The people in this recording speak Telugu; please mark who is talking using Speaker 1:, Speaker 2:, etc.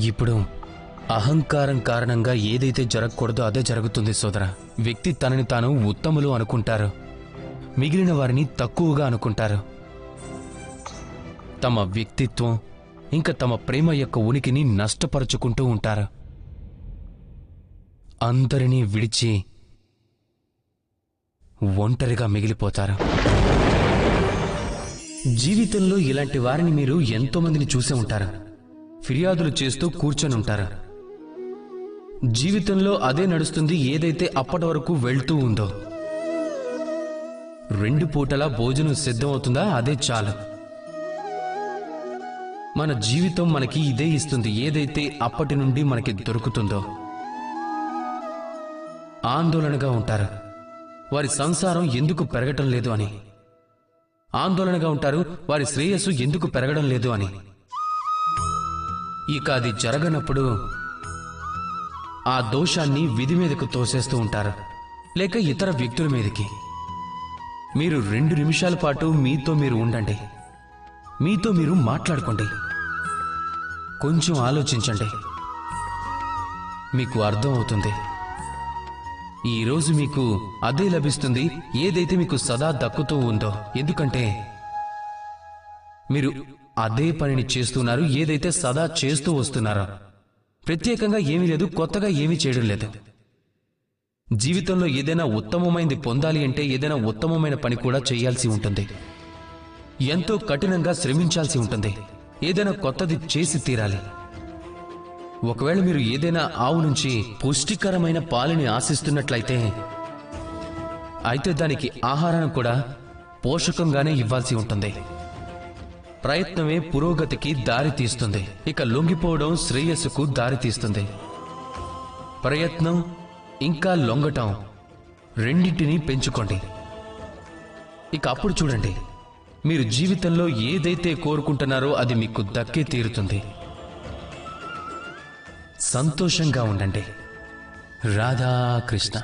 Speaker 1: ఇప్పుడు అహంకారం కారణంగా ఏదైతే జరగకూడదో అదే జరుగుతుంది సోదరా. వ్యక్తి తనని తాను ఉత్తములు అనుకుంటారు, మిగిలిన వారిని తక్కువగా అనుకుంటారు. తమ వ్యక్తిత్వం ఇంకా తమ ప్రేమ యొక్క ఉనికిని నష్టపరుచుకుంటూ ఉంటారు. అందరినీ విడిచి ఒంటరిగా మిగిలిపోతారు. జీవితంలో ఇలాంటి వారిని మీరు ఎంతో మందిని చూసే ఉంటారు. ఫిర్యాదులు చేస్తూ కూర్చొని ఉంటారు. జీవితంలో అదే నడుస్తుంది ఏదైతే అప్పటి వరకు వెళ్తూ ఉందో. 2 పూటలా భోజనం సిద్ధమవుతుందా, అదే చాలు. మన జీవితం మనకి ఇదే ఇస్తుంది, ఏదైతే అప్పటి నుండి మనకి దొరుకుతుందో. ఆందోళనగా ఉంటారు, వారి సంసారం ఎందుకు పెరగటం లేదు అని. ఆందోళనగా ఉంటారు, వారి శ్రేయస్సు ఎందుకు పెరగడం లేదు అని. ఇక అది జరగనప్పుడు ఆ దోషాన్ని విధి మీదకు తోసేస్తూ ఉంటారు, లేక ఇతర వ్యక్తుల మీదకి. మీరు 2 నిమిషాల పాటు మీతో మీరు ఉండండి, మీతో మీరు మాట్లాడుకోండి, కొంచెం ఆలోచించండి, మీకు అర్థం అవుతుంది. ఈరోజు మీకు అదే లభిస్తుంది ఏదైతే మీకు సదా దక్కుతూ ఉందో. ఎందుకంటే మీరు అదే పనిని చేస్తున్నారు, ఏదైతే సదా చేస్తూ వస్తున్నారో. ప్రత్యేకంగా ఏమీ లేదు, కొత్తగా ఏమీ చేయడం లేదు. జీవితంలో ఏదైనా ఉత్తమమైనది పొందాలి అంటే ఏదైనా ఉత్తమమైన పని కూడా చేయాల్సి ఉంటుంది. ఎంతో కఠినంగా శ్రమించాల్సి ఉంటుంది. ఏదైనా కొత్తది చేసి తీరాలి. ఒకవేళ మీరు ఏదైనా ఆవు నుంచి పుష్టికరమైన పాలని ఆశిస్తున్నట్లయితే అయితే దానికి ఆహారాన్ని కూడా పోషకంగానే ఇవ్వాల్సి ఉంటుంది. ప్రయత్నమే పురోగతికి దారి తీస్తుంది. ఇక లొంగిపోవడం శ్రేయస్సుకు దారి తీస్తుంది. ప్రయత్నం ఇంకా లొంగటం రెండింటినీ పెంచుకోండి. ఇక అప్పుడు చూడండి, మీరు జీవితంలో ఏదైతే కోరుకుంటున్నారో అది మీకు దక్కే తీరుతుంది. సంతోషంగా ఉండండి. రాధాకృష్ణ.